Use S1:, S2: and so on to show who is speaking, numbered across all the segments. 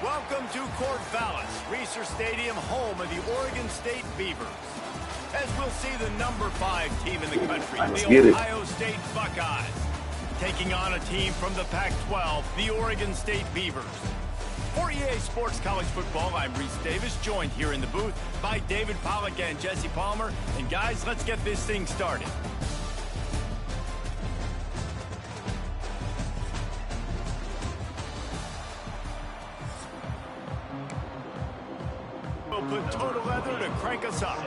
S1: Welcome to Corvallis, Reser Stadium, home of the Oregon State Beavers. As we'll see the number 5 team in the country, the Ohio State Buckeyes, taking on a team from the Pac-12, the Oregon State Beavers. For EA Sports College Football, I'm Reese Davis, joined here in the booth by David Pollack and Jesse Palmer. And guys, let's get this thing started. We'll put total leather to crank us up.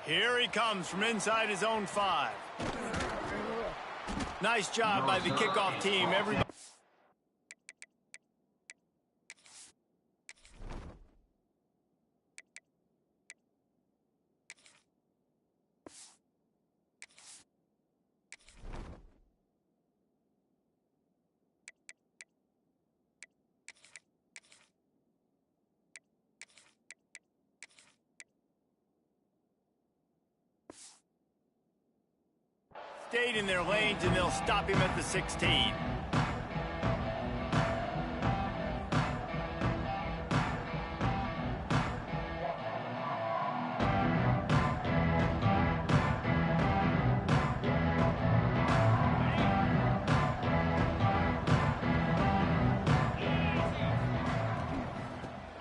S1: Here he comes from inside his own 5. Nice job by the kickoff team. Everybody. Stayed in their lanes, and they'll stop him at the 16.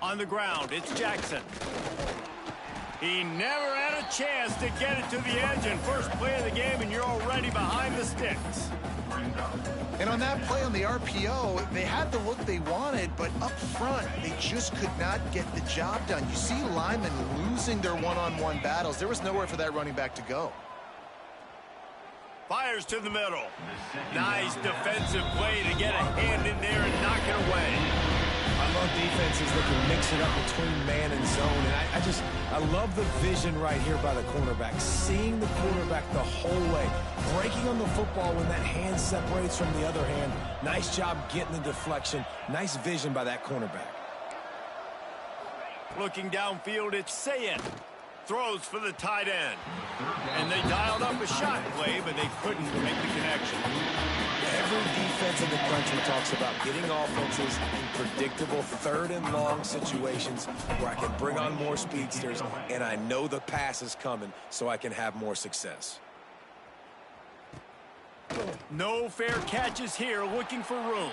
S1: On the ground, it's Jackson. He never had a chance to get it to the edge, and first play of the game, and you're already behind the sticks.
S2: And on that play on the RPO, they had the look they wanted, but up front, they just could not get the job done. You see linemen losing their one-on-one battles. There was nowhere for that running back to go.
S1: Fires to the middle. Nice defensive play to get a hand in there and knock it away.
S3: I love defenses that can mix it up between man and zone. And I love the vision right here by the cornerback. Seeing the quarterback the whole way. Breaking on the football when that hand separates from the other hand. Nice job getting the deflection. Nice vision by that cornerback.
S1: Looking downfield, it's Sayin. Throws for the tight end. And they dialed up a shot play, but they couldn't make the connection.
S3: Every defense in the country talks about getting offenses in predictable 3rd and long situations where I can bring on more speedsters, and I know the pass is coming, so I can have more success.
S1: No fair catches here, looking for room.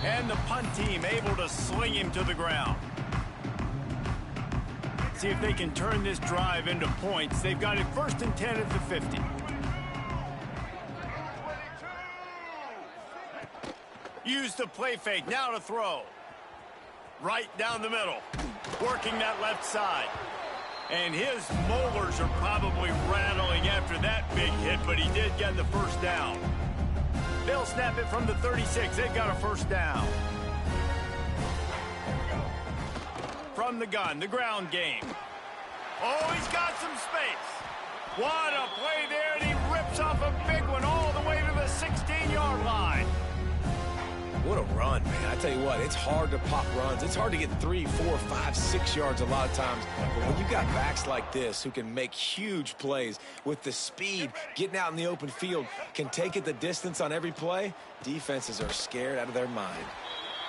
S1: And the punt team able to sling him to the ground. See if they can turn this drive into points. They've got it 1st and 10 at the 50. Use the play fake, now to throw. Right down the middle, working that left side. And his molars are probably rattling after that big hit, but he did get the first down. They'll snap it from the 36, they've got a first down. From the gun, the ground game. Oh, he's got some space. What a play there, and he rips off a big one all the way to the 16-yard line.
S3: What a run, man. I tell you what, it's hard to pop runs. It's hard to get 3, 4, 5, 6 yards a lot of times. But when you got backs like this who can make huge plays with the speed, getting out in the open field, can take it the distance on every play, defenses are scared out of their mind.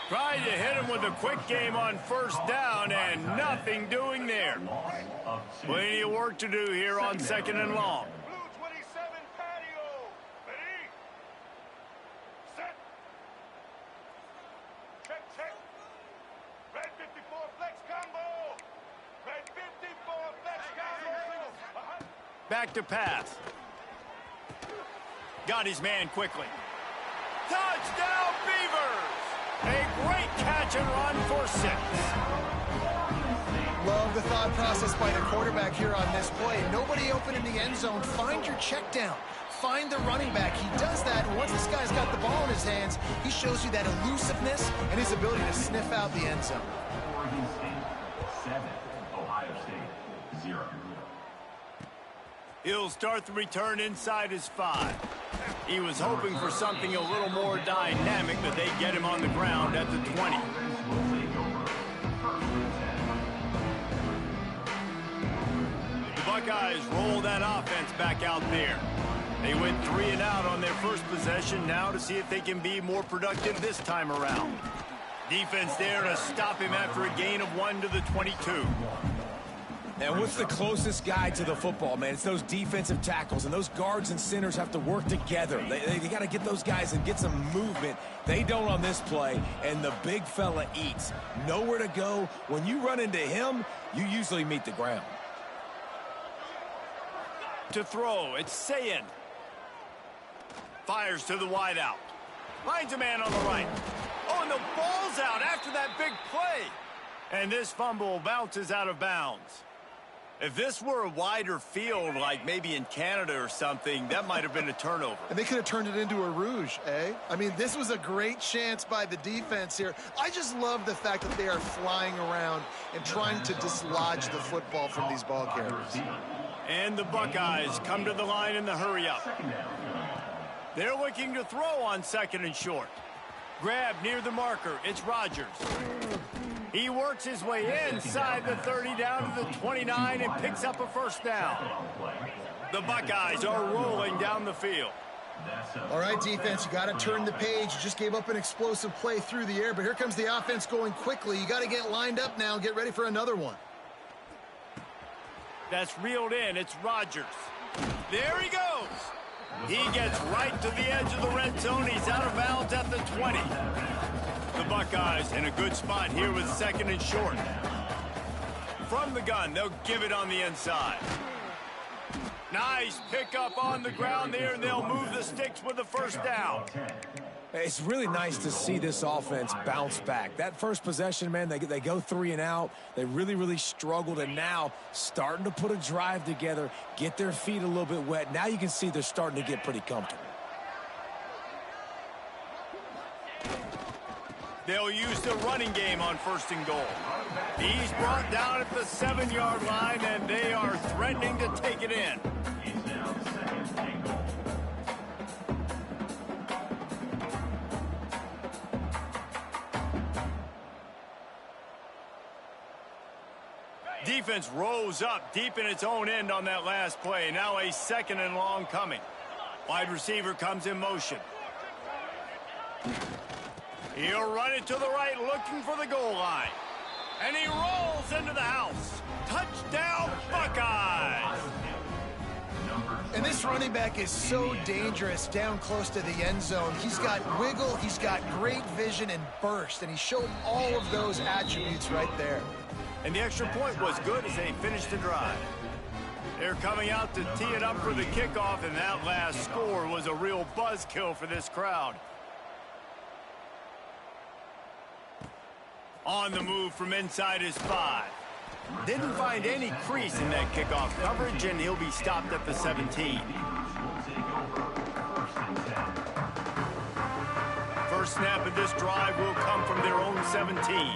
S1: Tried to hit him with a quick game on 1st down, and nothing doing there. Plenty of work to do here on 2nd and long. Back to pass. Got his man quickly. Touchdown, Beavers! A great catch and run for 6.
S2: Love the thought process by the quarterback here on this play. Nobody open in the end zone. Find your check down. Find the running back. He does that, and once this guy's got the ball in his hands, he shows you that elusiveness and his ability to sniff out the end zone.
S4: Oregon State 7, Ohio State 0.
S1: He'll start the return inside his 5. He was hoping for something a little more dynamic, but they get him on the ground at the 20. Buckeyes roll that offense back out there. They went 3 and out on their first possession, now to see if they can be more productive this time around. Defense there to stop him after a gain of 1 to the 22.
S3: And what's the closest guy to the football, man? It's those defensive tackles, and those guards and centers have to work together. They got to get those guys and get some movement. They don't on this play, and the big fella eats. Nowhere to go. When you run into him, you usually meet the ground.
S1: To throw, it's Sayin. Fires to the wideout. Finds a man on the right. Oh, and the ball's out after that big play. And this fumble bounces out of bounds. If this were a wider field, like maybe in Canada or something, that might have been a turnover.
S2: And they could have turned it into a rouge, eh? I mean, this was a great chance by the defense here. I just love the fact that they are flying around and trying to dislodge the football from these ball carriers.
S1: And the Buckeyes come to the line in the hurry-up. They're looking to throw on 2nd and short. Grab near the marker. It's Rodgers. He works his way inside the 30 down to the 29 and picks up a first down. The Buckeyes are rolling down the field.
S2: All right, defense, you got to turn the page. You just gave up an explosive play through the air, but here comes the offense going quickly. You got to get lined up now and get ready for another one.
S1: That's reeled in. It's Rodgers. There he goes. He gets right to the edge of the red zone. He's out of bounds at the 20. The Buckeyes in a good spot here with 2nd and short. From the gun, they'll give it on the inside. Nice pickup on the ground there, and they'll move the sticks with the first down.
S3: It's really nice to see this offense bounce back. That first possession, man, they go 3 and out. They really struggled, and now starting to put a drive together, get their feet a little bit wet. Now you can see they're starting to get pretty comfortable.
S1: They'll use the running game on 1st and goal. He's brought down at the 7-yard line, and they are threatening to take it in. Defense rose up deep in its own end on that last play. Now a 2nd and long coming. Wide receiver comes in motion. He'll run it to the right, looking for the goal line. And he rolls into the house. Touchdown, Buckeyes!
S2: And this running back is so dangerous down close to the end zone. He's got wiggle, he's got great vision and burst, and he showed all of those attributes right there.
S1: And the extra point was good as they finished the drive. They're coming out to tee it up for the kickoff, and that last score was a real buzzkill for this crowd. On the move from inside his 5. Didn't find any crease in that kickoff coverage, and he'll be stopped at the 17. First snap of this drive will come from their own 17.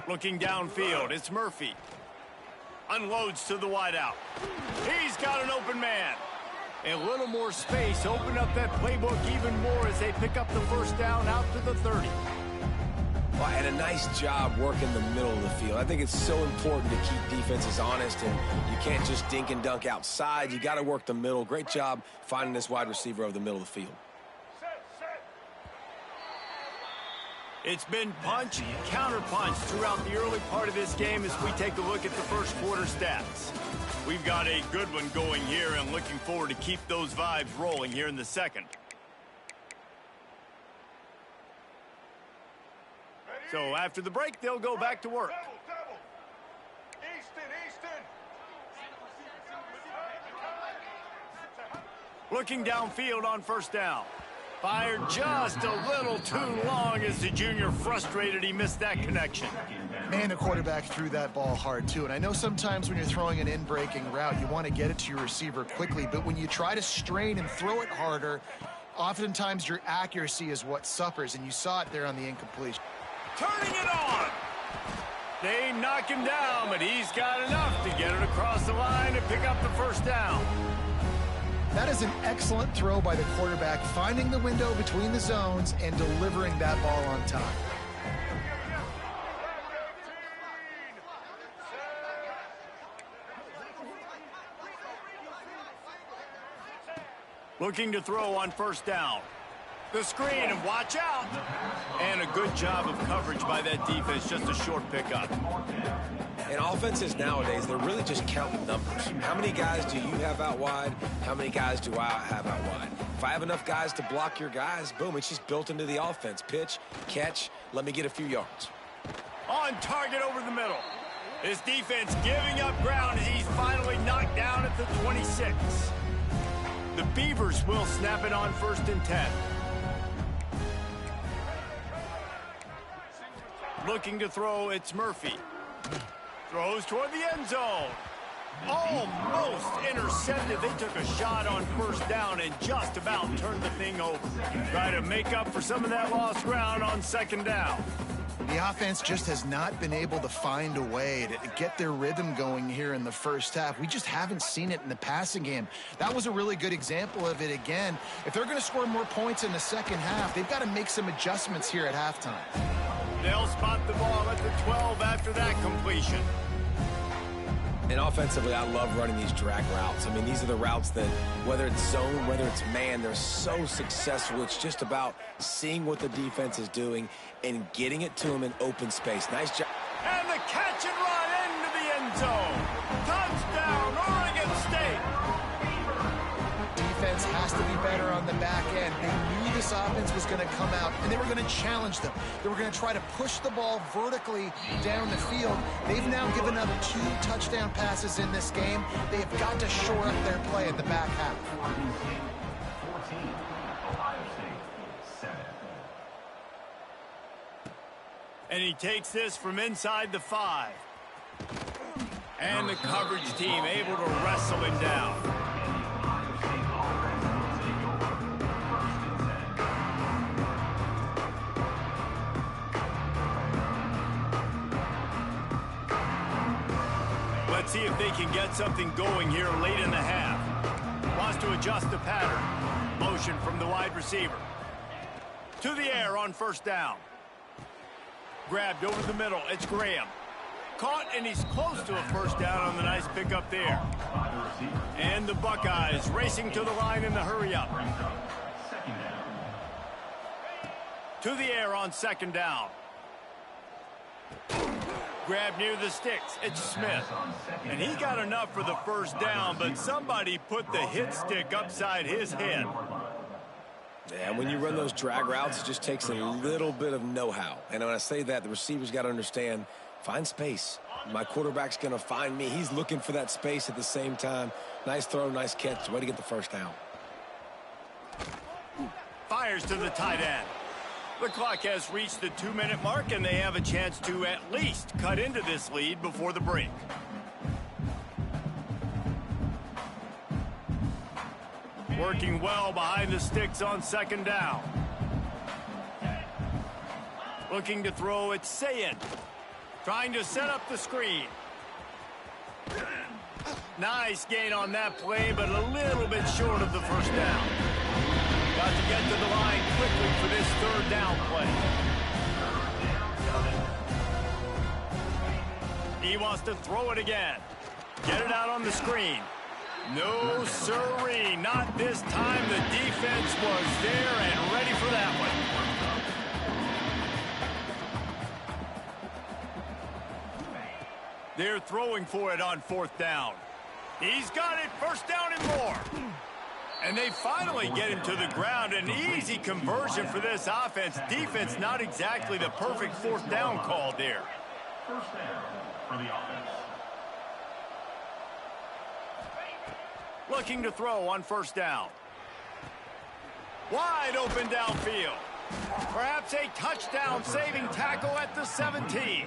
S1: Looking downfield, it's Murphy. Unloads to the wideout. He's got an open man. A little more space, open up that playbook even more as they pick up the first down out to the 30.
S3: Well, and a nice job working the middle of the field. I think it's so important to keep defenses honest, and you can't just dink and dunk outside. You got to work the middle. Great job finding this wide receiver over the middle of the field.
S1: It's been punch, counter-punch throughout the early part of this game as we take a look at the first quarter stats. We've got a good one going here and looking forward to keep those vibes rolling here in the second. So after the break, they'll go back to work. Looking downfield on first down. Fired just a little too long as the junior frustrated he missed that connection.
S2: Man, the quarterback threw that ball hard, too. And I know sometimes when you're throwing an in-breaking route, you want to get it to your receiver quickly. But when you try to strain and throw it harder, oftentimes your accuracy is what suffers. And you saw it there on the incompletion.
S1: Turning it on. They knock him down, but he's got enough to get it across the line and pick up the first down.
S2: That is an excellent throw by the quarterback, finding the window between the zones and delivering that ball on time.
S1: Looking to throw on first down. The screen, and watch out. And a good job of coverage by that defense, just a short pickup.
S3: And offenses nowadays, they're really just counting numbers. How many guys do you have out wide? How many guys do I have out wide? If I have enough guys to block your guys, boom, it's just built into the offense. Pitch, catch, let me get a few yards.
S1: On target over the middle. His defense giving up ground as he's finally knocked down at the 26. The Beavers will snap it on 1st and 10. Looking to throw, it's Murphy. Throws toward the end zone. Almost intercepted. They took a shot on first down and just about turned the thing over. Try to make up for some of that lost ground on 2nd down.
S2: The offense just has not been able to find a way to get their rhythm going here in the first half. We just haven't seen it in the passing game. That was a really good example of it again. If they're going to score more points in the second half, they've got to make some adjustments here at halftime.
S1: They'll spot the ball at the 12 after that completion.
S3: And offensively, I love running these drag routes. I mean, these are the routes that, whether it's zone, whether it's man, they're so successful. It's just about seeing what the defense is doing and getting it to them in open space. Nice job.
S1: And the catch and run into the end zone. Touchdown, Oregon State.
S2: Defense has to be better on the back end. They knew this offense was going to come out, and they were going to challenge them. They were going to try to push the ball vertically down the field. They've now given up 2 touchdown passes in this game. They have got to shore up their play in the back half.
S4: 14, Ohio State, 7.
S1: And he takes this from inside the 5. And the coverage team able to wrestle him down. Let's see if they can get something going here late in the half. Wants to adjust the pattern. Motion from the wide receiver. To the air on first down. Grabbed over the middle. It's Graham. Caught, and he's close to a first down on the nice pickup there. And the Buckeyes racing to the line in the hurry-up. To the air on 2nd down. Grab near the sticks. It's Smith. And he got enough for the first down, but somebody put the hit stick upside his head.
S3: Yeah, when you run those drag routes, it just takes a little bit of know-how. And when I say that, the receiver's got to understand, find space. My quarterback's going to find me. He's looking for that space at the same time. Nice throw, nice catch. Way to get the first down.
S1: Fires to the tight end. The clock has reached the 2-minute mark, and they have a chance to at least cut into this lead before the break. Working well behind the sticks on 2nd down. Looking to throw, it's Sayin. Trying to set up the screen. Nice gain on that play, but a little bit short of the first down. Got to get to the line quickly for this 3rd down play. He wants to throw it again. Get it out on the screen. No sirree, not this time. The defense was there and ready for that one. They're throwing for it on 4th down. He's got it, 1st down and more. And they finally get him to the ground. An easy conversion for this offense. Defense not exactly the perfect 4th down call there.
S4: 1st down for the offense.
S1: Looking to throw on 1st down. Wide open downfield. Perhaps a touchdown-saving tackle at the 17.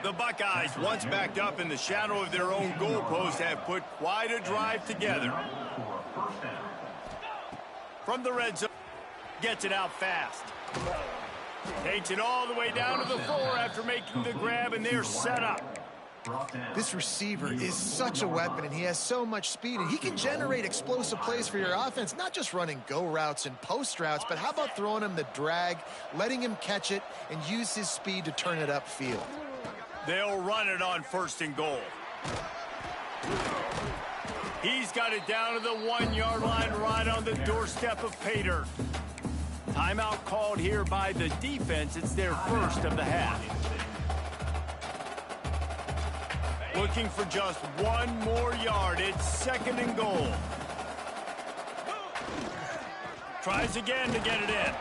S1: The Buckeyes, once backed up in the shadow of their own goalpost, have put quite a drive together. From the red zone, gets it out fast. Takes it all the way down to the 4 after making the grab, and they're set up.
S2: This receiver is such a weapon, and he has so much speed, and he can generate explosive plays for your offense, not just running go routes and post routes, but how about throwing him the drag, letting him catch it, and use his speed to turn it upfield.
S1: They'll run it on 1st and goal. He's got it down to the 1-yard line right on the doorstep of pay dirt. Timeout called here by the defense. It's their first of the half. Looking for just one more yard. It's 2nd and goal. Tries again to get it in.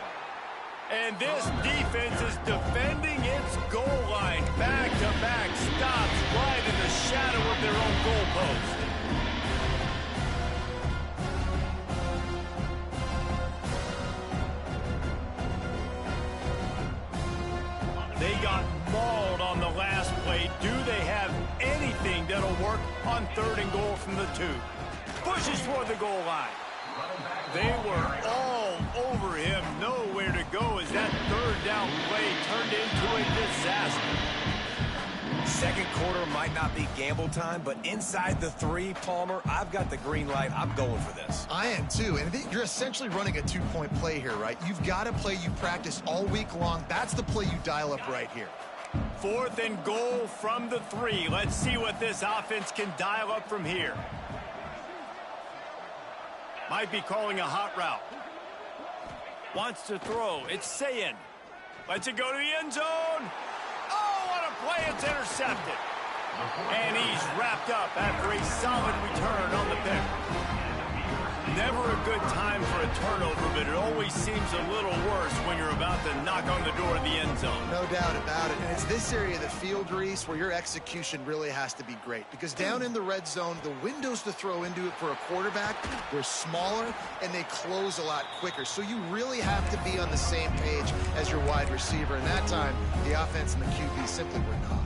S1: And this defense is defending its goal line. Back-to-back stops right in the shadow of their own goalpost. They got mauled on the last play. Do they have anything that'll work on 3rd and goal from the 2? Pushes toward the goal line. They were all over him. Nowhere to go as that 3rd down play turned into a disaster.
S3: Second quarter might not be gamble time, but inside the 3, Palmer, I've got the green light. I'm going for this.
S2: I am too, and you're essentially running a 2-point play here, right? You've got a play you practice all week long. That's the play you dial up right here.
S1: 4th and goal from the 3. Let's see what this offense can dial up from here. Might be calling a hot route. Wants to throw. It's Sayin. Lets it go to the end zone. Oh, what a play. It's intercepted. And he's wrapped up after a solid return on the pick. Never a good time for a turnover, but it always seems a little worse when you're about to knock on the door of the end zone.
S2: No doubt about it. And it's this area of the field, Reese, where your execution really has to be great. Because down in the red zone, the windows to throw into it for a quarterback, they're smaller and they close a lot quicker. So you really have to be on the same page as your wide receiver. And that time, the offense and the QB simply were not.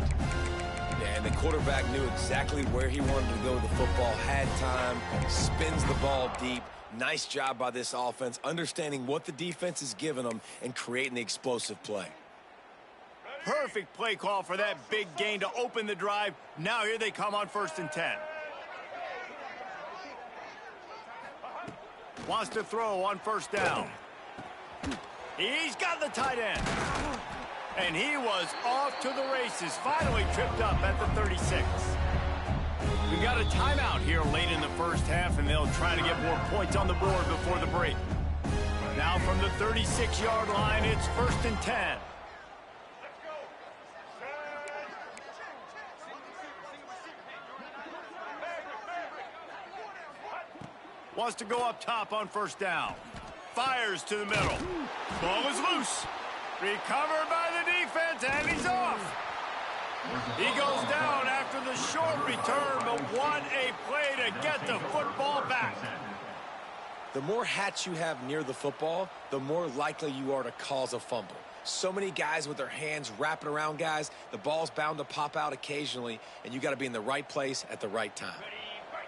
S3: Yeah, and the quarterback knew exactly where he wanted to go with the football, had time, spins the ball deep. Nice job by this offense, understanding what the defense is giving them and creating the explosive play.
S1: Perfect play call for that big gain to open the drive. Now here they come on 1st and 10. Wants to throw on 1st down. He's got the tight end. And he was off to the races, finally tripped up at the 36. We've got a timeout here late in the first half, and they'll try to get more points on the board before the break. Now from the 36-yard line, it's 1st and 10. Wants to go up top on 1st down. Fires to the middle. Ball is loose. Recovered by the defense, and he's off. He goes down after the short return, but what a play to get the football back.
S3: The more hats you have near the football, the more likely you are to cause a fumble. So many guys with their hands wrapping around guys, the ball's bound to pop out occasionally, and you got to be in the right place at the right time.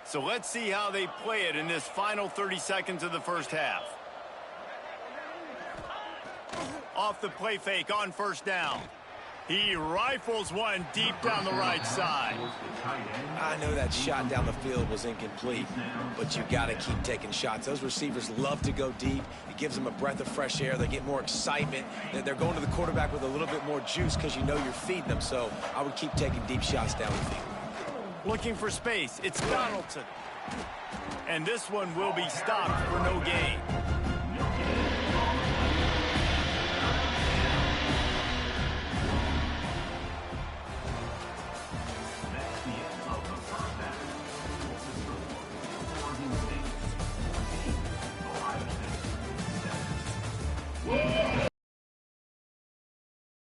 S1: So let's see how they play it in this final 30 seconds of the first half. Off the play fake on 1st down. He rifles one deep down the right side.
S3: I know that shot down the field was incomplete, but you got to keep taking shots. Those receivers love to go deep. It gives them a breath of fresh air. They get more excitement. They're going to the quarterback with a little bit more juice because you know you're feeding them. So I would keep taking deep shots down the field.
S1: Looking for space. It's Donaldson. And this one will be stopped for no gain.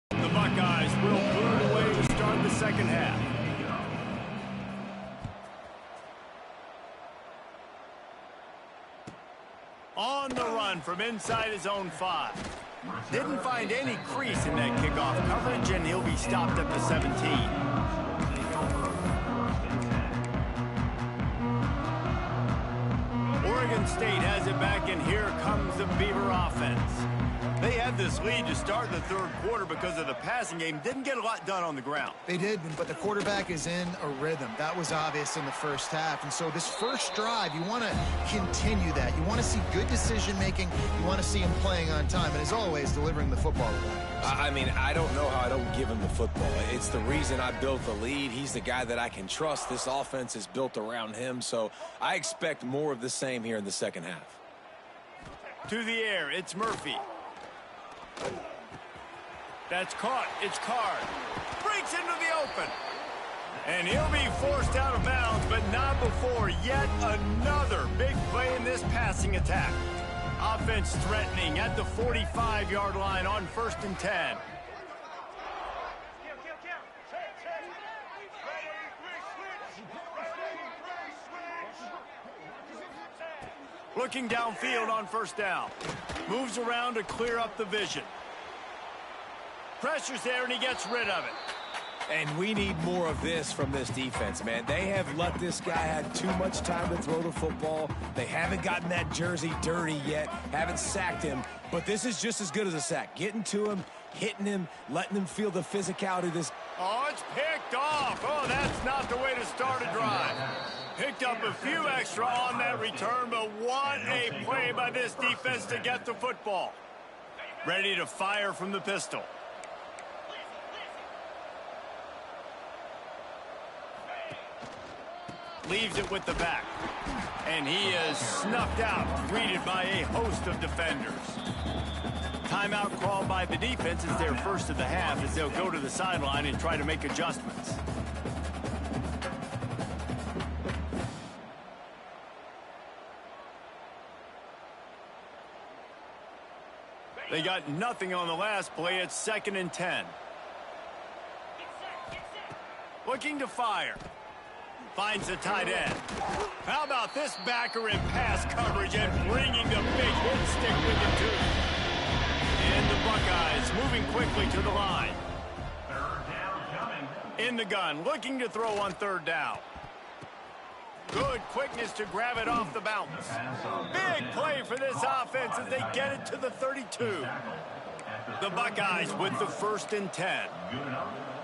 S1: The Buckeyes will put it away to start the second half. On the run from inside his own 5. Didn't find any crease in that kickoff coverage, and he'll be stopped at the 17. Oregon Oregon State has it back, and here comes the Beaver offense. They had this lead to start the third quarter because of the passing game. Didn't get a lot done on the ground.
S2: They did, but the quarterback is in a rhythm. That was obvious in the first half. And so this first drive, you want to continue that. You want to see good decision-making. You want to see him playing on time. And as always, delivering the football.
S3: I mean, I don't know how I don't give him the football. It's the reason I built the lead. He's the guy that I can trust. This offense is built around him. So I expect more of the same here in the second half.
S1: To the air, it's Murphy. That's caught. It's Card. Breaks into the open. And he'll be forced out of bounds, but not before yet another big play in this passing attack. Offense threatening at the 45-yard line on 1st and 10. Looking downfield on 1st down. Moves around to clear up the vision. Pressure's there, and he gets rid of it.
S3: And we need more of this from this defense, man. They have let this guy have too much time to throw the football. They haven't gotten that jersey dirty yet, haven't sacked him. But this is just as good as a sack. Getting to him, hitting him, letting him feel the physicality of this.
S1: Oh, it's picked off. Oh, that's not the way to start a drive. Picked up a few extra on that return, but what a play by this defense to get the football. Ready to fire from the pistol. Leaves it with the back. And he is snuffed out, greeted by a host of defenders. Timeout called by the defense. It's their first of the half as they'll go to the sideline and try to make adjustments. They got nothing on the last play. It's 2nd and 10. Looking to fire. Finds the tight end. How about this backer in pass coverage and bringing the big hit stick with him too. And the Buckeyes moving quickly to the line.
S4: 3rd down coming.
S1: In the gun, looking to throw on 3rd down. Good quickness to grab it off the bounce. Big play for this offense as they get it to the 32. The Buckeyes with the 1st and 10.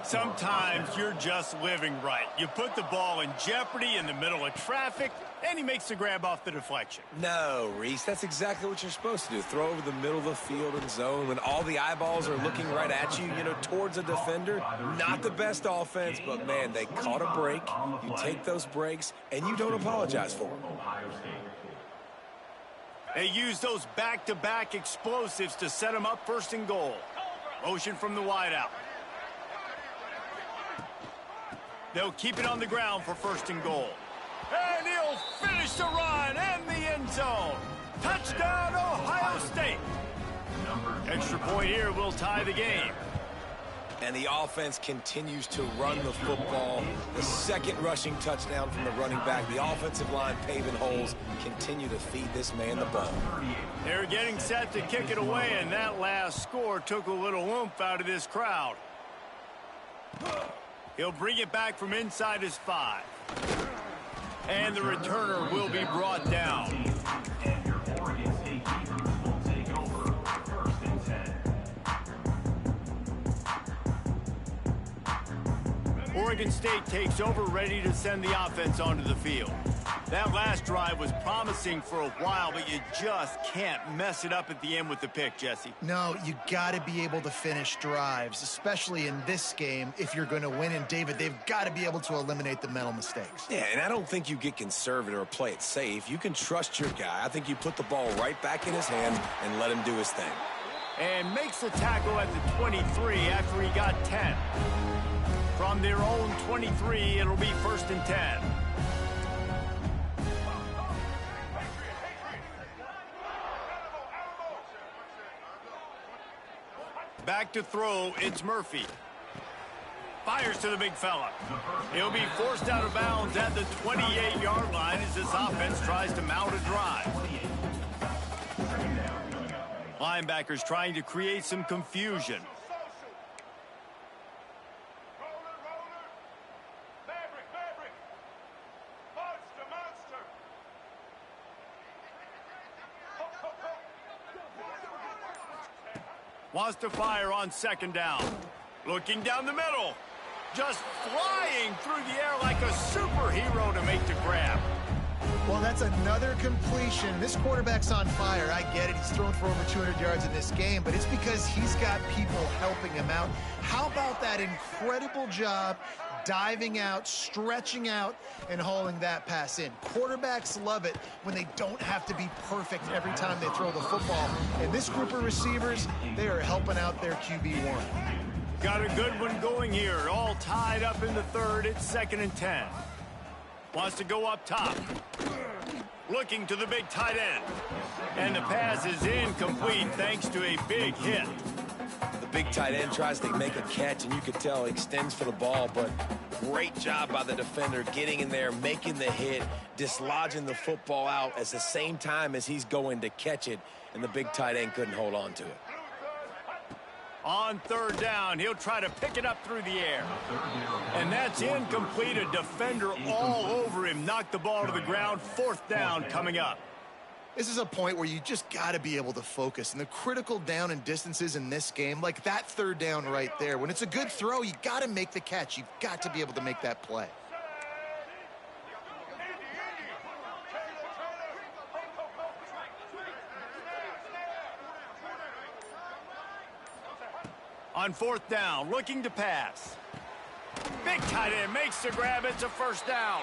S1: Sometimes you're just living right. You put the ball in jeopardy in the middle of traffic, and he makes the grab off the deflection.
S3: No, Reese, that's exactly what you're supposed to do. Throw over the middle of the field and zone when all the eyeballs are looking right at you, towards a defender. Not the best offense, but, man, they caught a break. You take those breaks, and you don't apologize for them.
S1: They use those back-to-back explosives to set them up 1st and goal. Motion from the wideout. They'll keep it on the ground for 1st and goal. And he'll finish the run and the end zone. Touchdown, Ohio State. Extra point here will tie the game.
S3: And the offense continues to run the football. The 2nd rushing touchdown from the running back. The offensive line paving holes. Continue to feed this man the ball.
S1: They're getting set to kick it away, and that last score took a little oomph out of this crowd. He'll bring it back from inside his 5. And the returner will be brought down.
S4: And your Oregon State Beavers will take over 1st and 10.
S1: Oregon State takes over, ready to send the offense onto the field. That last drive was promising for a while, but you just can't mess it up at the end with the pick, Jesse.
S2: No, you got to be able to finish drives, especially in this game. If you're going to win, and David, they've got to be able to eliminate the mental mistakes.
S3: Yeah, and I don't think you get conservative or play it safe. You can trust your guy. I think you put the ball right back in his hands and let him do his thing.
S1: And makes the tackle at the 23 after he got 10. From their own 23, it'll be 1st and 10. Back to throw, it's Murphy. Fires to the big fella. He'll be forced out of bounds at the 28-yard line as this offense tries to mount a drive. Linebackers trying to create some confusion. Wants to fire on second down. Looking down the middle. Just flying through the air like a superhero to make the grab.
S2: Well, that's another completion. This quarterback's on fire. I get it. He's thrown for over 200 yards in this game, but it's because he's got people helping him out. How about that incredible job diving out, stretching out, and hauling that pass in? Quarterbacks love it when they don't have to be perfect every time they throw the football. And this group of receivers, they are helping out their QB1.
S1: Got a good one going here. All tied up in the third. It's 2nd and 10. Wants to go up top. Looking to the big tight end. And the pass is incomplete thanks to a big hit.
S3: The big tight end tries to make a catch, and you can tell he extends for the ball, but great job by the defender getting in there, making the hit, dislodging the football out at the same time as he's going to catch it, and the big tight end couldn't hold on to it.
S1: On third down, he'll try to pick it up through the air. And that's incomplete. A defender all over him. Knocked the ball to the ground. 4th down coming up.
S2: This is a point where you just got to be able to focus. And the critical down and distances in this game, like that 3rd down right there, when it's a good throw, you got to make the catch. You've got to be able to make that play.
S1: On 4th down, looking to pass. Big tight end makes the grab. It's a 1st down.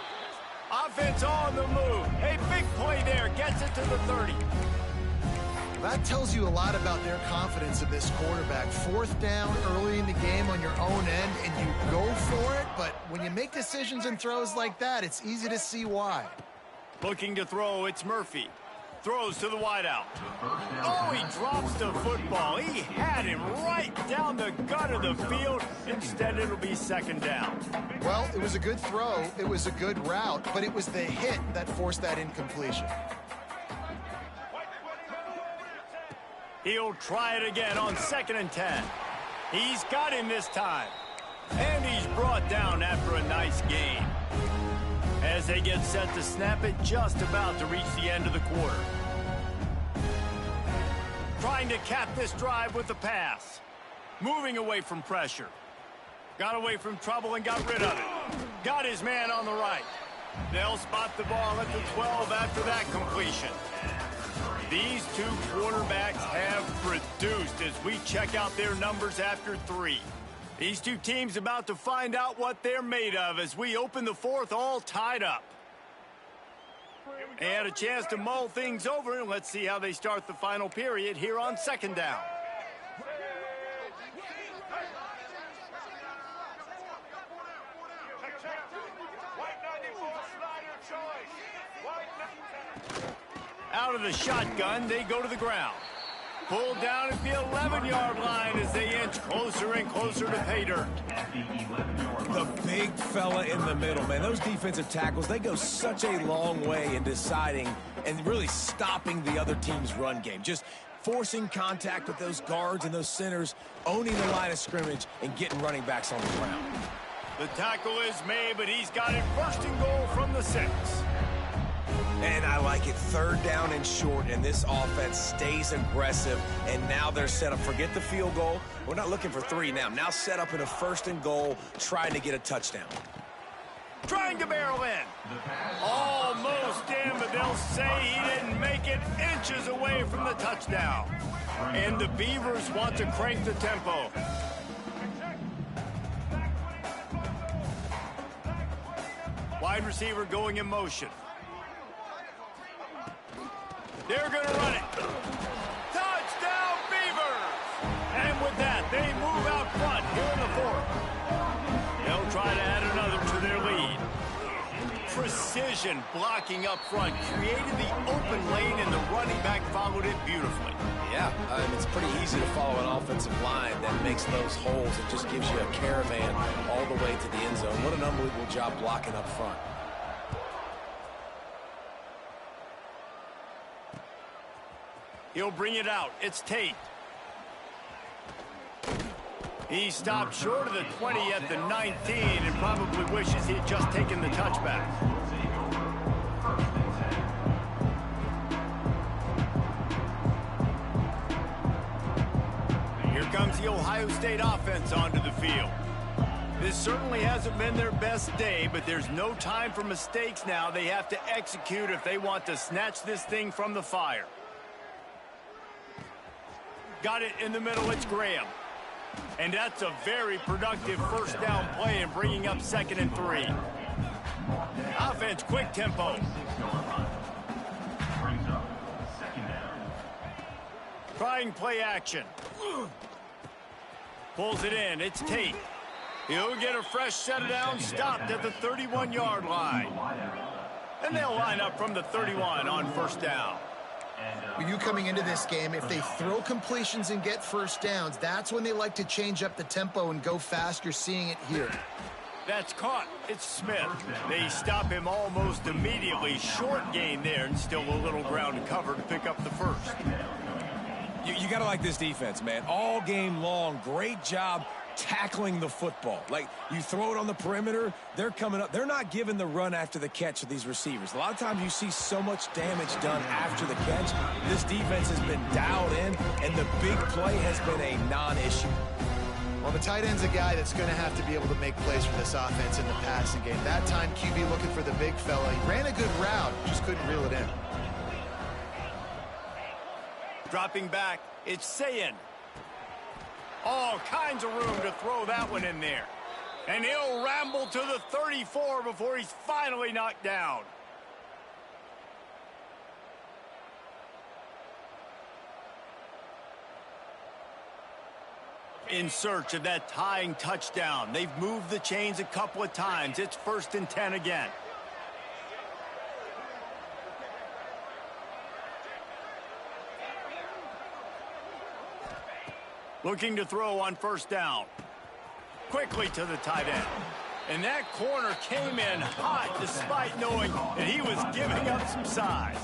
S1: Offense on the move. A big play there. Gets it to the 30.
S2: That tells you a lot about their confidence in this quarterback. 4th down early in the game on your own end, and you go for it. But when you make decisions and throws like that, it's easy to see why.
S1: Looking to throw, it's Murphy. Throws to the wideout. Oh, he drops the football. He had him right down the gut of the field. Instead, it'll be 2nd down.
S2: Well, it was a good throw. It was a good route, but it was the hit that forced that incompletion.
S1: He'll try it again on 2nd and 10. He's got him this time. And he's brought down after a nice gain. As they get set to snap it, just about to reach the end of the quarter. Trying to cap this drive with the pass. Moving away from pressure. Got away from trouble and got rid of it. Got his man on the right. They'll spot the ball at the 12 after that completion. These two quarterbacks have produced as we check out their numbers after 3. These two teams about to find out what they're made of as we open the 4th all tied up. They had a chance to mull things over, and let's see how they start the final period here on 2nd down. Out of the shotgun, they go to the ground. Pulled down at the 11-yard line as they inch closer and closer to pay dirt.
S3: The big fella in the middle, man. Those defensive tackles, they go such a long way in deciding and really stopping the other team's run game. Just forcing contact with those guards and those centers, owning the line of scrimmage, and getting running backs on the ground.
S1: The tackle is made, but he's got it 1st and goal from the 6.
S3: And I like it 3rd down and short, and this offense stays aggressive, and now they're set up. Forget the field goal. We're not looking for 3 now. Now set up in a 1st and goal, trying to get a touchdown.
S1: Trying to barrel in. Almost in, but they'll say he didn't make it, inches away from the touchdown. And the Beavers want to crank the tempo. Wide receiver going in motion. They're going to run it. Touchdown, Beavers! And with that, they move out front here in the 4th. They'll try to add another to their lead. Precision blocking up front created the open lane, and the running back followed it beautifully.
S3: Yeah, it's pretty easy to follow an offensive line that makes those holes. It just gives you a caravan all the way to the end zone. What an unbelievable job blocking up front.
S1: He'll bring it out. It's Tate. He stopped short of the 20 at the 19 and probably wishes he'd just taken the touchback. Here the Ohio State offense onto the field. This certainly hasn't been their best day, but there's no time for mistakes now. They have to execute if they want to snatch this thing from the fire. Got it in the middle, it's Graham. And that's a very productive first down play in bringing up 2nd and 3. Offense, quick tempo. Trying play action. Pulls it in, it's Tate. He'll get a fresh set of down, stopped at the 31-yard line. And they'll line up from the 31 on first down.
S2: With you coming into this game, if they throw completions and get first downs, that's when they like to change up the tempo and go fast. You're seeing it here.
S1: That's caught. It's Smith. They stop him almost immediately. Short gain there, and still a little ground to cover to pick up the first.
S3: You got to like this defense, man. All game long, great job tackling the football. Like, you throw it on the perimeter, they're coming up. They're not giving the run after the catch of these receivers. A lot of times you see so much damage done after the catch. This defense has been dialed in, and the big play has been a non-issue.
S2: Well, the tight end's a guy that's going to have to be able to make plays for this offense in the passing game. That time, QB looking for the big fella. He ran a good route, just couldn't reel it in.
S1: Dropping back, it's Sayin. All kinds of room to throw that one in there. And he'll ramble to the 34 before he's finally knocked down. In search of that tying touchdown. They've moved the chains a couple of times. It's 1st and 10 again. Looking to throw on first down. Quickly to the tight end. And that corner came in hot despite knowing that he was giving up some size.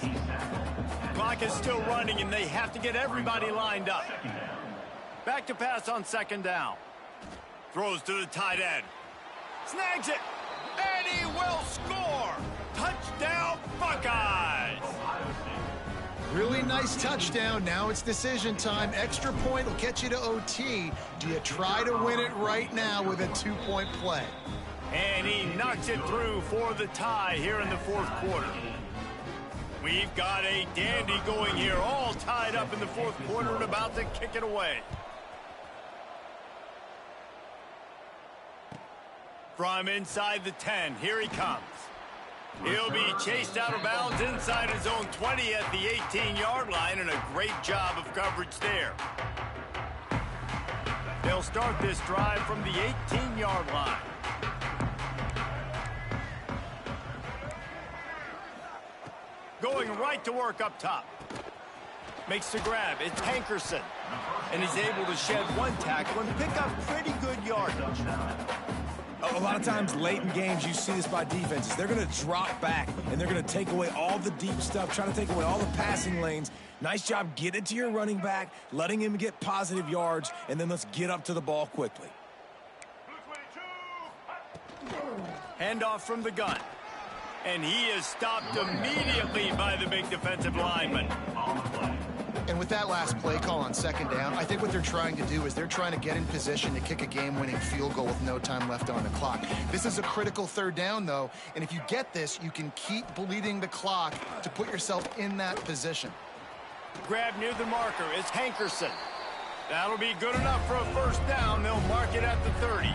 S1: Clock is still running and they have to get everybody lined up. Back to pass on 2nd down. Throws to the tight end. Snags it. And he will score. Touchdown Buckeyes.
S2: Really nice touchdown. Now it's decision time. Extra point will get you to OT. Do you try to win it right now with a 2-point play?
S1: And he knocks it through for the tie here in the 4th quarter. We've got a dandy going here, all tied up in the 4th quarter and about to kick it away. From inside the 10, here he comes. He'll be chased out of bounds inside his own 20 at the 18-yard line, and a great job of coverage there. They'll start this drive from the 18-yard line. Going right to work up top. Makes the grab. It's Hankerson. And he's able to shed one tackle and pick up pretty good yardage.
S3: A lot of times late in games you see this by defenses. They're going to drop back and they're going to take away all the deep stuff, try to take away all the passing lanes. Nice job getting it to your running back, letting him get positive yards, and then let's get up to the ball quickly.
S1: Handoff from the gun. And he is stopped immediately by the big defensive lineman.
S2: And with that last play call on 2nd down, I think what they're trying to do is they're trying to get in position to kick a game-winning field goal with no time left on the clock. This is a critical 3rd down, though, and if you get this, you can keep bleeding the clock to put yourself in that position.
S1: Grab near the marker. It's Hankerson. That'll be good enough for a first down. They'll mark it at the 30.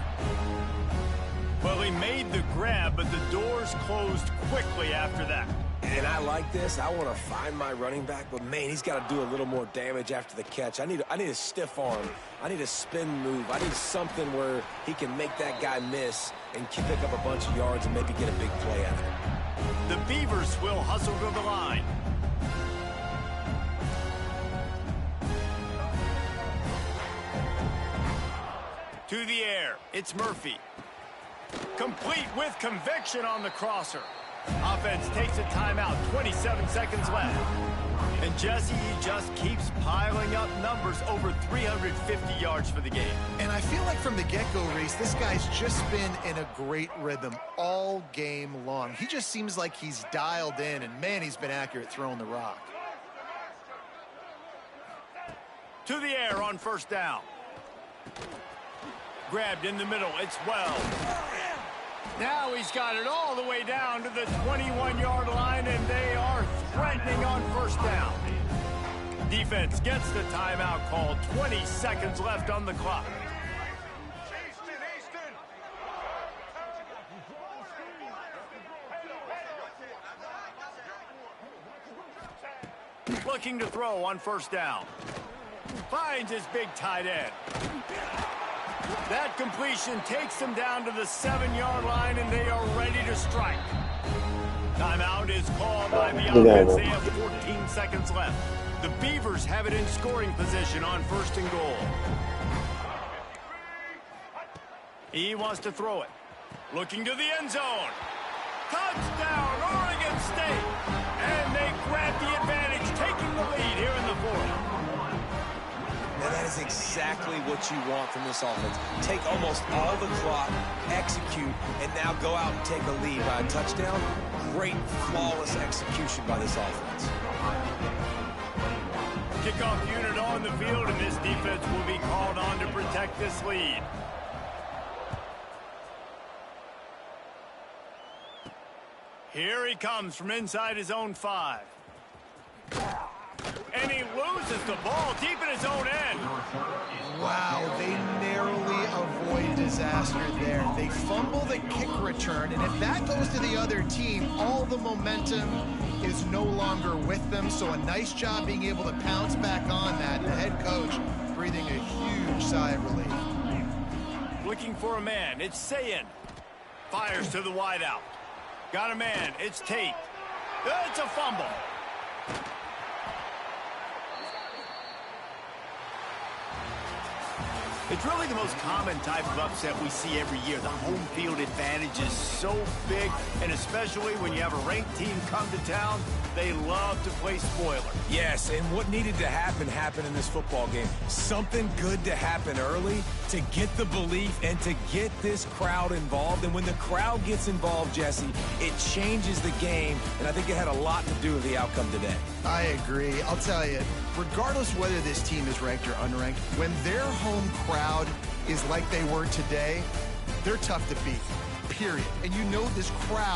S1: Well, he made the grab, but the doors closed quickly after that.
S3: And I like this. I want to find my running back, but man, he's got to do a little more damage after the catch. I need a stiff arm. I need a spin move. I need something where he can make that guy miss and pick up a bunch of yards and maybe get a big play out of it.
S1: The Beavers will hustle to the line. To the air. It's Murphy. Complete with conviction on the crosser. Offense takes a timeout, 27 seconds left. And Jesse, he just keeps piling up numbers, over 350 yards for the game.
S2: And I feel like from the get-go, Reese, this guy's just been in a great rhythm all game long. He just seems like he's dialed in, and man, he's been accurate throwing the rock.
S1: To the air on first down. Grabbed in the middle. It's Wells. Now he's got it all the way down to the 21-yard line, and they are threatening on first down. Defense gets the timeout called. 20 seconds left on the clock. Looking to throw on first down. Finds his big tight end. That completion takes them down to the 7-yard line, and they are ready to strike. Timeout is called by the offense. They have 14 seconds left. The Beavers have it in scoring position on first and goal. He wants to throw it. Looking to the end zone. Touchdown, Oregon State. And they grab the advantage, taking the lead here in the fourth.
S3: Now that is exactly what you want from this offense. Take almost all the clock, execute, and now go out and take a lead by a touchdown. Great, flawless execution by this offense.
S1: Kickoff unit on the field, and this defense will be called on to protect this lead. Here he comes from inside his own 5. And he loses the ball deep in his own end.
S2: Wow, they narrowly avoid disaster there. They fumble the kick return, and if that goes to the other team, all the momentum is no longer with them. So a nice job being able to pounce back on that. The head coach breathing a huge sigh of relief.
S1: Looking for a man. It's Sayin. Fires to the wideout. Got a man. It's Tate. It's a fumble. It's really the most common type of upset we see every year. The home field advantage is so big, and especially when you have a ranked team come to town, they love to play spoiler.
S3: Yes, and what needed to happen happened in this football game. Something good to happen early to get the belief and to get this crowd involved. And when the crowd gets involved, Jesse, it changes the game, and I think it had a lot to do with the outcome today.
S2: I agree. I'll tell you, regardless whether this team is ranked or unranked, when their home crowd is like they were today, they're tough to beat, period. And you know this crowd